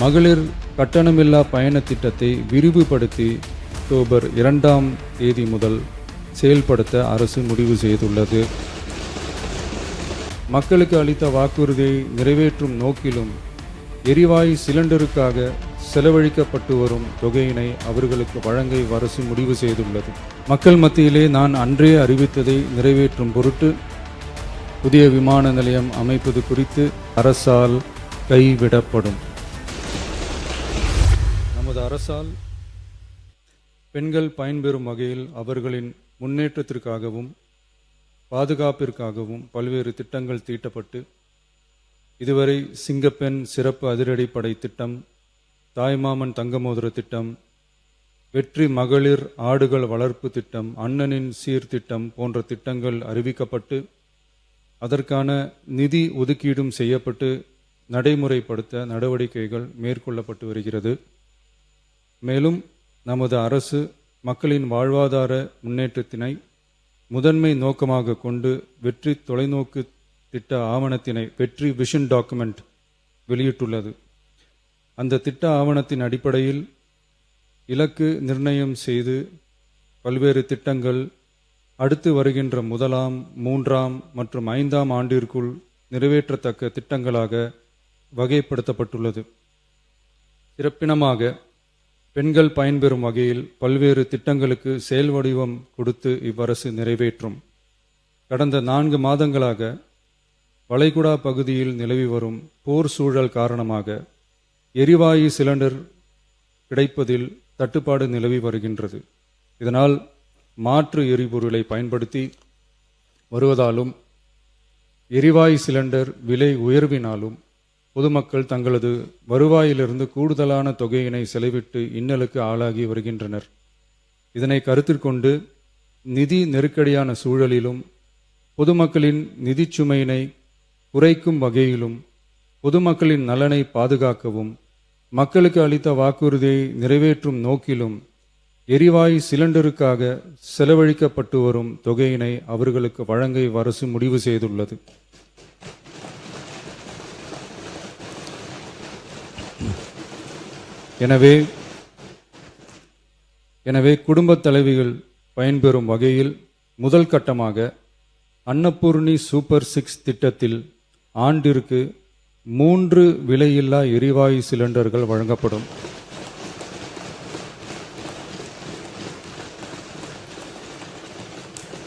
மகளிர் கட்டணமில்லா பயண திட்டத்தை விரிவுபடுத்தி அக்டோபர் 2ஆம் தேதி முதல் செயல்படுத்த அரசு முடிவு செய்துள்ளது. மக்களுக்கு அளித்த வாக்குறுதியை நிறைவேற்றும் நோக்கிலும் எரிவாயு சிலிண்டருக்காக செலவழிக்கப்பட்டு வரும் தொகையினை அவர்களுக்கு வழங்க அரசு முடிவு செய்துள்ளது. மக்கள் மத்தியிலே நான் அன்றே அறிவித்ததை நிறைவேற்றும் பொருட்டு புதிய விமான நிலையம் அமைப்பது குறித்து அரசால் கைவிடப்படும். நமது அரசால் பெண்கள் பயன்பெறும் வகையில் அவர்களின் முன்னேற்றத்திற்காகவும் பாதுகாப்பிற்காகவும் பல்வேறு திட்டங்கள் தீட்டப்பட்டு இதுவரை சிங்கப்பெண் சிறப்பு அதிரடிப்படை திட்டம், தாய்மாமன் தங்கமோதிர திட்டம், வெற்றி மகளிர் ஆடுகள் வளர்ப்பு திட்டம், அண்ணனின் சீர்திட்டம் போன்ற திட்டங்கள் அறிவிக்கப்பட்டு அதற்கான நிதி ஒதுக்கீடும் செய்யப்பட்டு நடைமுறைப்படுத்த நடவடிக்கைகள் மேற்கொள்ளப்பட்டு வருகிறது. மேலும் நமது அரசு மக்களின் வாழ்வாதார முன்னேற்றத்தினை முதன்மை நோக்கமாக கொண்டு வெற்றி தொலைநோக்கு திட்ட ஆவணத்தினை வெற்றி விஷன் டாக்குமெண்ட் வெளியிட்டுள்ளது. அந்த திட்ட ஆவணத்தின் அடிப்படையில் இலக்கு நிர்ணயம் செய்து பல்வேறு திட்டங்கள் அடுத்து வருகின்ற 1ஆம், 3ஆம் மற்றும் 5ஆம் ஆண்டிற்குள் நிறைவேற்றத்தக்க திட்டங்களாக வகைப்படுத்தப்பட்டுள்ளது. சிறப்பினமாக பெண்கள் பயன்பெறும் வகையில் பல்வேறு திட்டங்களுக்கு செயல் வடிவம் கொடுத்து இவ்வரசு நிறைவேற்றும். கடந்த 4 மாதங்களாக வளைகுடா பகுதியில் நிலவி வரும் போர் சூழல் காரணமாக எரிவாயு சிலிண்டர் கிடைப்பதில் தட்டுப்பாடு நிலவி வருகின்றது. இதனால் மாற்று எரிபொருளை பயன்படுத்தி வருவதாலும் எரிவாயு சிலிண்டர் விலை உயர்வினாலும் பொதுமக்கள் தங்களது வருவாயிலிருந்து கூடுதலான தொகையினை செலவிட்டு இன்னலுக்கு ஆளாகி வருகின்றனர். இதனை கருத்தில் கொண்டு நிதி நெருக்கடியான சூழலிலும் பொதுமக்களின் நிதி சுமையினை குறைக்கும் வகையிலும் பொதுமக்களின் நலனை பாதுகாக்கவும் மக்களுக்கு அளித்த வாக்குறுதியை நிறைவேற்றும் நோக்கிலும் எரிவாயு சிலிண்டருக்காக செலவழிக்கப்பட்டு வரும் தொகையினை அவர்களுக்கு வழங்க அரசு முடிவு செய்துள்ளது. எனவே குடும்பத் தலைவிகள் பயன்பெறும் வகையில் முதல் கட்டமாக அன்னபூர்ணி சூப்பர் 6 திட்டத்தில் ஆண்டிற்கு 3 விலையில்லா எரிவாயு சிலிண்டர்கள் வழங்கப்படும்.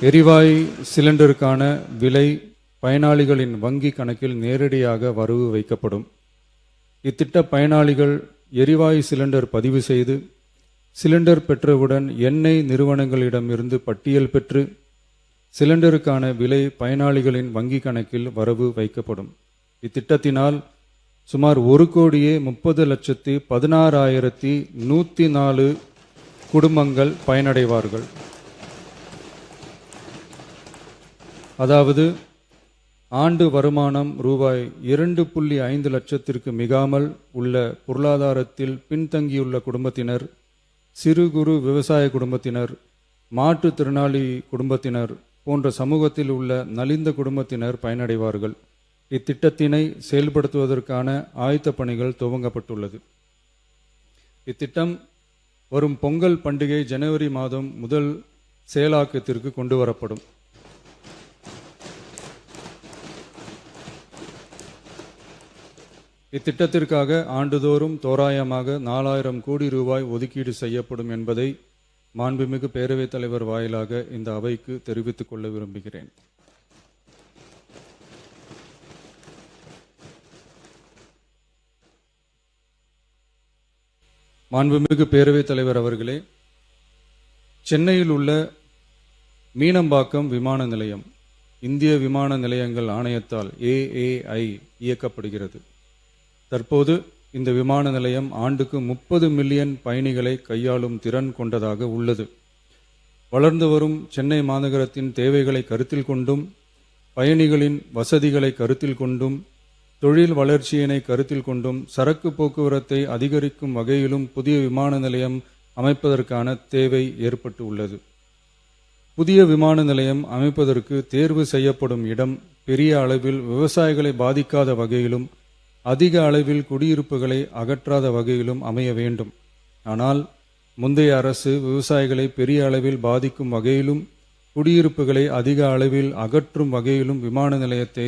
எரிவாயு சிலிண்டருக்கான விலை பயனாளிகளின் வங்கி கணக்கில் நேரடியாக வரவு வைக்கப்படும். இத்திட்ட பயனாளிகள் எரிவாயு சிலிண்டர் பதிவு செய்து சிலிண்டர் பெற்றவுடன் எண்ணெய் நிறுவனங்களிடமிருந்து பட்டியல் பெற்று சிலிண்டருக்கான விலை பயனாளிகளின் வங்கி கணக்கில் வரவு வைக்கப்படும். இத்திட்டத்தினால் சுமார் 1,30,16,104 குடும்பங்கள் பயனடைவார்கள். அதாவது ஆண்டு வருமானம் ரூபாய் 2.5 லட்சத்திற்கு மிகாமல் உள்ள பொருளாதாரத்தில் பின்தங்கியுள்ள குடும்பத்தினர், சிறு குறு விவசாய குடும்பத்தினர், மாற்றுத்திறனாளி குடும்பத்தினர் போன்ற சமூகத்தில் உள்ள நலிந்த குடும்பத்தினர் பயனடைவார்கள். இத்திட்டத்தினை செயல்படுத்துவதற்கான ஆயத்த பணிகள் துவங்கப்பட்டுள்ளது. இத்திட்டம் வரும் பொங்கல் பண்டிகை ஜனவரி மாதம் முதல் செயலாக்கத்திற்கு கொண்டு வரப்படும். இத்திட்டத்திற்காக ஆண்டுதோறும் தோராயமாக 4000 கோடி ரூபாய் ஒதுக்கீடு செய்யப்படும் என்பதை மாண்புமிகு பேரவைத் தலைவர் வாயிலாக இந்த அவைக்கு தெரிவித்துக் கொள்ள விரும்புகிறேன். மாண்புமிகு பேரவைத் தலைவர் அவர்களே, சென்னையில் உள்ள மீனம்பாக்கம் விமான நிலையம் இந்திய விமான நிலையங்கள் ஆணையத்தால் AAI இயக்கப்படுகிறது. தற்போது இந்த விமான நிலையம் ஆண்டுக்கு 30 மில்லியன் பயணிகளை கையாளும் திறன் கொண்டதாக உள்ளது. வளர்ந்து வரும் சென்னை மாநகரத்தின் தேவைகளை கருத்தில் கொண்டும் பயணிகளின் வசதிகளை கருத்தில் கொண்டும் தொழில் வளர்ச்சியினை கருத்தில் கொண்டும் சரக்கு போக்குவரத்தை அதிகரிக்கும் வகையிலும் புதிய விமான நிலையம் அமைப்பதற்கான தேவை ஏற்பட்டு உள்ளது. புதிய விமான நிலையம் அமைப்பதற்கு தேர்வு செய்யப்படும் இடம் பெரிய அளவில் விவசாயிகளை பாதிக்காத வகையிலும் அதிக அளவில் குடியிருப்புகளை அகற்றாத வகையிலும் அமைய வேண்டும். ஆனால் முந்தைய அரசு விவசாயிகளை பெரிய அளவில் பாதிக்கும் வகையிலும் குடியிருப்புகளை அதிக அளவில் அகற்றும் வகையிலும் விமான நிலையத்தை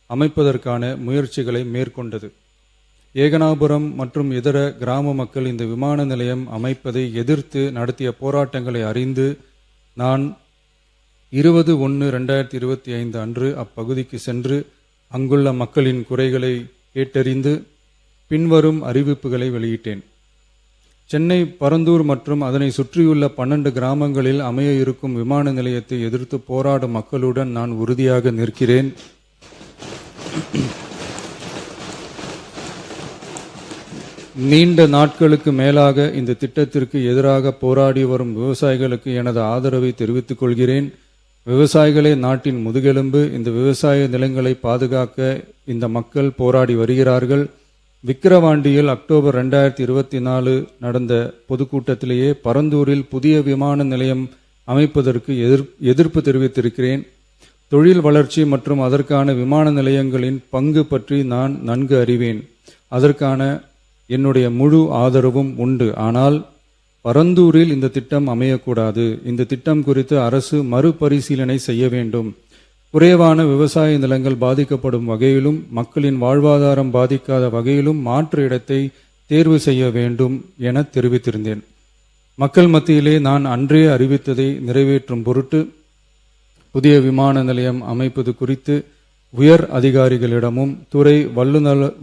அமைப்பதற்கான முயற்சிகளை மேற்கொண்டது. ஏகனாபுரம் மற்றும் இதர கிராம மக்கள் இந்த விமான நிலையம் அமைப்பதை எதிர்த்து நடத்திய போராட்டங்களை அறிந்து நான் 20/1/2025 அன்று அப்பகுதிக்கு சென்று அங்குள்ள மக்களின் குறைகளை கேட்டறிந்து பின்வரும் அறிவிப்புகளை வெளியிட்டேன். சென்னை பரந்தூர் மற்றும் அதனை சுற்றியுள்ள 12 கிராமங்களில் அமைய இருக்கும் விமான நிலையத்தை எதிர்த்து போராடும் மக்களுடன் நான் உறுதியாக நிற்கிறேன். நீண்ட நாட்களுக்கு மேலாக இந்த திட்டத்திற்கு எதிராக போராடி வரும் விவசாயிகளுக்கு எனது ஆதரவை தெரிவித்துக் கொள்கிறேன். விவசாயிகளே நாட்டின் முதுகெலும்பு. இந்த விவசாய நிலங்களை பாதுகாக்க இந்த மக்கள் போராடி வருகிறார்கள். விக்கிரவாண்டியில் அக்டோபர் 2024 நடந்த பொதுக்கூட்டத்திலேயே பரந்தூரில் புதிய விமான நிலையம் அமைப்பதற்கு எதிர்ப்பு தெரிவித்திருக்கிறேன். தொழில் வளர்ச்சி மற்றும் அதற்கான விமான நிலையங்களின் பங்கு பற்றி நான் நன்கு அறிவேன். அதற்கான என்னுடைய முழு ஆதரவும் உண்டு. ஆனால் பரந்தூரில் இந்த திட்டம் அமையக்கூடாது. இந்த திட்டம் குறித்து அரசு மறுபரிசீலனை செய்ய வேண்டும். குறைவான விவசாய நிலங்கள் பாதிக்கப்படும் வகையிலும் மக்களின் வாழ்வாதாரம் பாதிக்காத வகையிலும் மாற்று இடத்தை தேர்வு செய்ய வேண்டும் என தெரிவித்திருந்தேன். மக்கள் மத்தியிலே நான் அன்றே அறிவித்ததை நிறைவேற்றும் பொருட்டு புதிய விமான நிலையம் அமைப்பது குறித்து உயர் அதிகாரிகளிடமும் துறை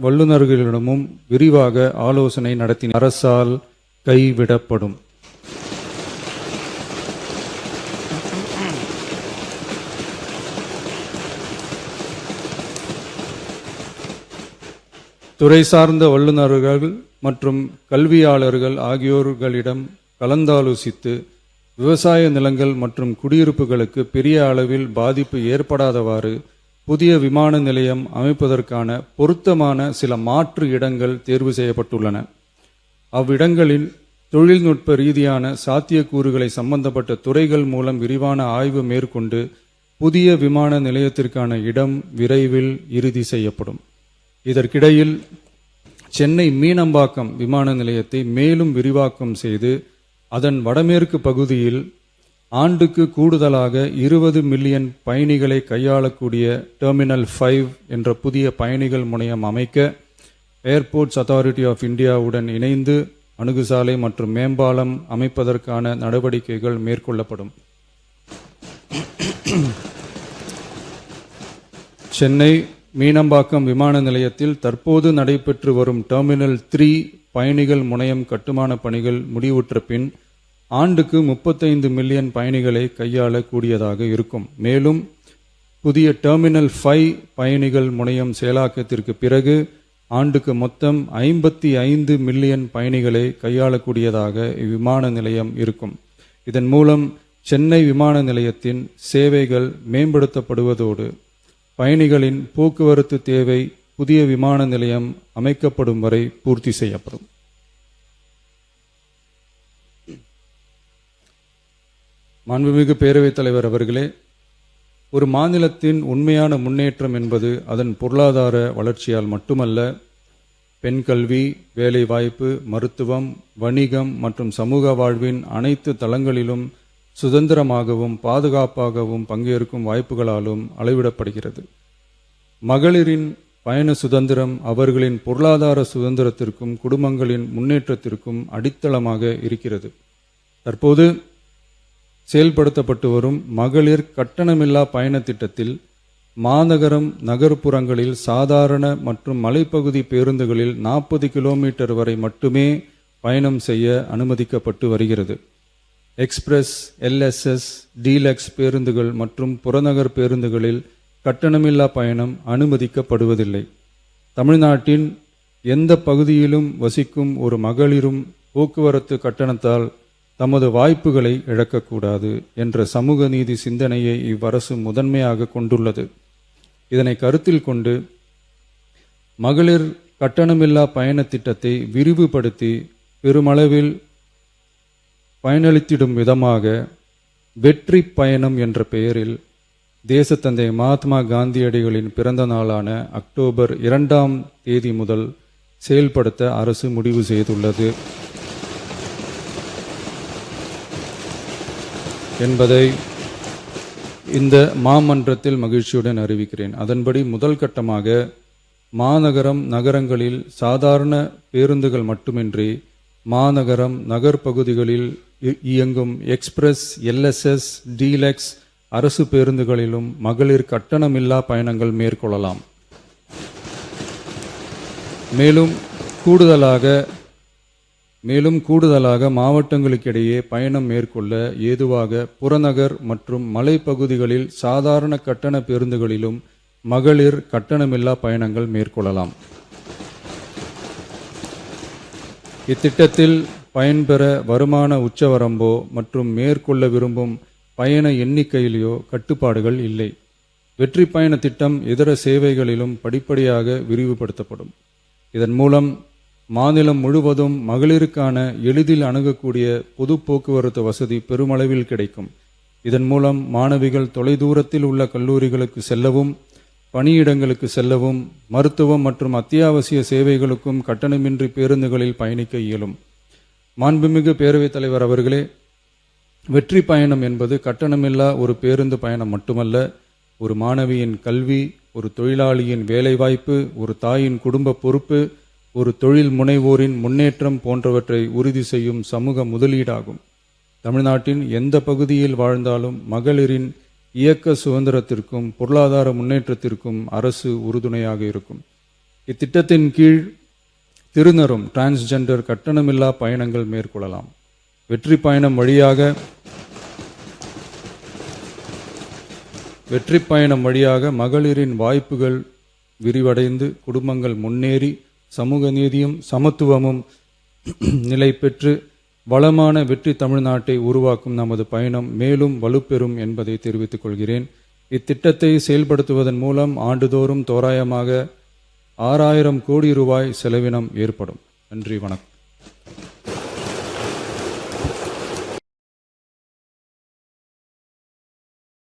வல்லுநர்களிடமும் விரிவாக ஆலோசனை நடத்தின. அரசால் கைவிடப்படும். துறை சார்ந்த வல்லுநர்கள் மற்றும் கல்வியாளர்கள் ஆகியோர்களிடம் கலந்தாலோசித்து விவசாய நிலங்கள் மற்றும் குடியிருப்புகளுக்கு பெரிய அளவில் பாதிப்பு ஏற்படாதவாறு புதிய விமான நிலையம் அமைப்பதற்கான பொருத்தமான சில மாற்று இடங்கள் தேர்வு செய்யப்பட்டுள்ளன. அவ்விடங்களில் தொழில்நுட்ப ரீதியான சாத்தியக்கூறுகளை சம்பந்தப்பட்ட துறைகள் மூலம் விரிவான ஆய்வு மேற்கொண்டு புதிய விமான நிலையத்திற்கான இடம் விரைவில் இறுதி செய்யப்படும். இதற்கிடையில் சென்னை மீனம்பாக்கம் விமான நிலையத்தை மேலும் விரிவாக்கம் செய்து அதன் வடமேற்கு பகுதியில் ஆண்டுக்கு கூடுதலாக 20 மில்லியன் பயணிகளை கையாளக்கூடிய டெர்மினல் 5 என்ற புதிய பயணிகள் முனையம் அமைக்க ஏர்போர்ட்ஸ் அத்தாரிட்டி ஆஃப் இந்தியாவுடன் இணைந்து அணுகுசாலை மற்றும் மேம்பாலம் அமைப்பதற்கான நடவடிக்கைகள் மேற்கொள்ளப்படும். சென்னை மீனம்பாக்கம் விமான நிலையத்தில் தற்போது நடைபெற்று வரும் டெர்மினல் 3 பயணிகள் முனையம் கட்டுமான பணிகள் முடிவுற்ற பின் ஆண்டுக்கு 35 மில்லியன் பயணிகளை கையாளக்கூடியதாக இருக்கும். மேலும் புதிய டெர்மினல் 5 பயணிகள் முனையம் செயலாக்கத்திற்கு பிறகு ஆண்டுக்கு மொத்தம் 55 மில்லியன் பயணிகளை கையாளக்கூடியதாக இவ்விமான நிலையம் இருக்கும். இதன் மூலம் சென்னை விமான நிலையத்தின் சேவைகள் மேம்படுத்தப்படுவதோடு பயணிகளின் போக்குவரத்து தேவை புதிய விமான நிலையம் அமைக்கப்படும் வரை பூர்த்தி செய்யப்படும். மாண்புமிகு பேரவைத் தலைவர் அவர்களே, ஒரு மாநிலத்தின் உண்மையான முன்னேற்றம் என்பது அதன் பொருளாதார வளர்ச்சியால் மட்டுமல்ல, பெண் கல்வி, வேலைவாய்ப்பு, மருத்துவம், வணிகம் மற்றும் சமூக வாழ்வின் அனைத்து தளங்களிலும் சுதந்திரமாகவும் பாதுகாப்பாகவும் பங்கேற்கும் வாய்ப்புகளாலும் அளவிடப்படுகிறது. மகளிரின் பயண சுதந்திரம் அவர்களின் பொருளாதார சுதந்திரத்திற்கும் குடும்பங்களின் முன்னேற்றத்திற்கும் அடித்தளமாக இருக்கிறது. தற்போது செயல்படுத்தப்பட்டு வரும் மகளிர் கட்டணமில்லா பயண திட்டத்தில் மாநகரம் நகர்ப்புறங்களில் சாதாரண மற்றும் மலைப்பகுதி பேருந்துகளில் 40 கிலோமீட்டர் வரை மட்டுமே பயணம் செய்ய அனுமதிக்கப்பட்டு வருகிறது. எக்ஸ்பிரஸ், எல்எஸ்எஸ், டீலக்ஸ் பேருந்துகள் மற்றும் புறநகர் பேருந்துகளில் கட்டணமில்லா பயணம் அனுமதிக்கப்படுவதில்லை. தமிழ்நாட்டின் எந்த பகுதியிலும் வசிக்கும் ஒரு மகளிரும் போக்குவரத்து கட்டணத்தால் தமது வாய்ப்புகளை இழக்கக்கூடாது என்ற சமூக நீதி சிந்தனையை இவ்வரசு முதன்மையாக கொண்டுள்ளது. இதனை கருத்தில் கொண்டு மகளிர் கட்டணமில்லா பயண திட்டத்தை விரிவுபடுத்தி பெருமளவில் பயனளித்திடும் விதமாக வெற்றி பயணம் என்ற பெயரில் தேசத்தந்தை மகாத்மா காந்தியடிகளின் பிறந்த நாளான அக்டோபர் 2ஆம் தேதி முதல் செயல்படுத்த அரசு முடிவு செய்துள்ளது என்பதை இந்த மாமன்றத்தில் மகிழ்ச்சியுடன் அறிவிக்கிறேன். அதன்படி முதல் கட்டமாக மாநகரம் நகரங்களில் சாதாரண பேருந்துகள் மட்டுமின்றி மாநகரம் நகர்ப்பகுதிகளில் இயங்கும் எக்ஸ்பிரஸ், எல்எஸ்எஸ், டீலக்ஸ் அரசு பேருந்துகளிலும் மகளிர் கட்டணமில்லா பயணங்கள் மேற்கொள்ளலாம். மேலும் கூடுதலாக மாவட்டங்களுக்கிடையே பயணம் மேற்கொள்ள ஏதுவாக புறநகர் மற்றும் மலைப்பகுதிகளில் சாதாரண கட்டண பேருந்துகளிலும் மகளிர் கட்டணமில்லா பயணங்கள் மேற்கொள்ளலாம். இத்திட்டத்தில் பயன்பெற வருமான உச்சவரம்போ மற்றும் மேற்கொள்ள விரும்பும் பயண எண்ணிக்கையிலேயோ கட்டுப்பாடுகள் இல்லை. வெற்றி பயண திட்டம் இதர சேவைகளிலும் படிப்படியாக விரிவுபடுத்தப்படும். இதன் மூலம் மாநிலம் முழுவதும் மகளிருக்கான எளிதில் அணுகக்கூடிய பொது போக்குவரத்து வசதி பெருமளவில் கிடைக்கும். இதன் மூலம் மாணவிகள் தொலைதூரத்தில் உள்ள கல்லூரிகளுக்கு செல்லவும், பணியிடங்களுக்கு செல்லவும், மருத்துவம் மற்றும் அத்தியாவசிய சேவைகளுக்கும் கட்டணமின்றி பேருந்துகளில் பயணிக்க இயலும். மாண்புமிகு பேரவைத் தலைவர் அவர்களே, வெற்றி பயணம் என்பது கட்டணமில்லா ஒரு பேருந்து பயணம் மட்டுமல்ல, ஒரு மாணவியின் கல்வி, ஒரு தொழிலாளியின் வேலைவாய்ப்பு, ஒரு தாயின் குடும்ப பொறுப்பு, ஒரு தொழில் முனைவோரின் முன்னேற்றம் போன்றவற்றை உறுதி செய்யும் சமூக முதலீடாகும். தமிழ்நாட்டின் எந்த பகுதியில் வாழ்ந்தாலும் மகளிரின் இயக்க சுதந்திரத்திற்கும் பொருளாதார முன்னேற்றத்திற்கும் அரசு உறுதுணையாக இருக்கும். இத்திட்டத்தின் கீழ் திருநரும் டிரான்ஸ்ஜெண்டர் கட்டணமில்லா பயணங்கள் மேற்கொள்ளலாம். வெற்றி பயணம் வழியாக மகளிரின் வாய்ப்புகள் விரிவடைந்து குடும்பங்கள் முன்னேறி சமூக நீதியும் சமத்துவமும் நிலை பெற்று வளமான வெற்றி தமிழ்நாட்டை உருவாக்கும் நமது பயணம் மேலும் வலுப்பெறும் என்பதை தெரிவித்துக் கொள்கிறேன். இத்திட்டத்தை செயல்படுத்துவதன் மூலம் ஆண்டுதோறும் தோராயமாக 6000 கோடி ரூபாய் செலவினம் ஏற்படும். நன்றி, வணக்கம்.